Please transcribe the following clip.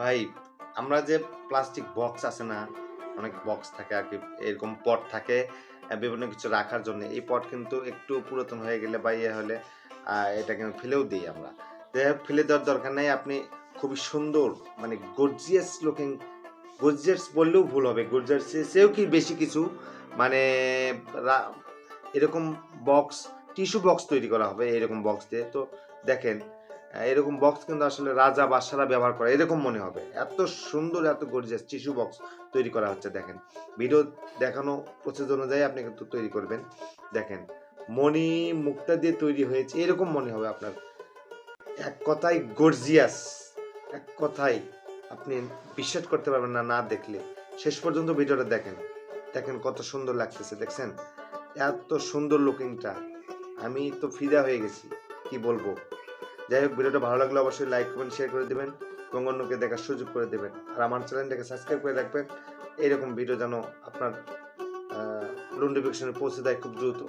ভাই আমরা যে প্লাস্টিক বক্স আছে না? অনেক বক্স থাকে আরকি এরকম পট থাকে বিভিন্ন কিছু রাখার জন্য। এই পট কিন্তু একটু পুরাতন হয়ে গেলে বা ইয়ে হলে এটা কিন্তু ফেলেও দেই আমরা। যাই হোক ফেলে দেওয়ার দরকার নাই। আপনি খুবই সুন্দর মানে গর্জিয়াস লুকিং গর্জিয়াস বললেও ভুল হবে। গর্জিয়াস এর চেয়েও কি বেশি কিছু মানে রা এরকম বক্স টিস্যু বক্স তৈরি করা হবে এরকম বক্স দিয়ে। তো দেখেন এরকম বক্স কিন্তু আসলে রাজা বাদশারা ব্যবহার করে এরকম মনে হবে। এত সুন্দর এত গর্জিয়াস টিস্যু বক্স তৈরি করা হচ্ছে দেখেন। ভিডিও দেখানো প্রসেস অনুযায়ী আপনি কিন্তু তৈরি করবেন। দেখেন মণি মুক্তা দিয়ে তৈরি হয়েছে এরকম মনে হবে আপনার। এক কথায় গর্জিয়াস। এক কথায় আপনি বিশ্বাস করতে পারবেন না, না দেখলে। শেষ পর্যন্ত ভিডিওটা দেখেন। দেখেন কত সুন্দর লাগতেছে দেখছেন? এত সুন্দর লুকিংটা। আমি তো ফিদা হয়ে গেছি। কি বলবো? যাই হোক ভিডিওটা ভালো লাগলে অবশ্যই লাইক, কমেন্ট, শেয়ার করে দিবেন এবং অন্যকে দেখার সুযোগ করে দিবেন। আর আমার চ্যানেলটাকে সাবস্ক্রাইব করে রাখবেন। এরকম ভিডিও যেন আপনার আ নোটিফিকেশনে পৌঁছে দেয় খুব দ্রুত।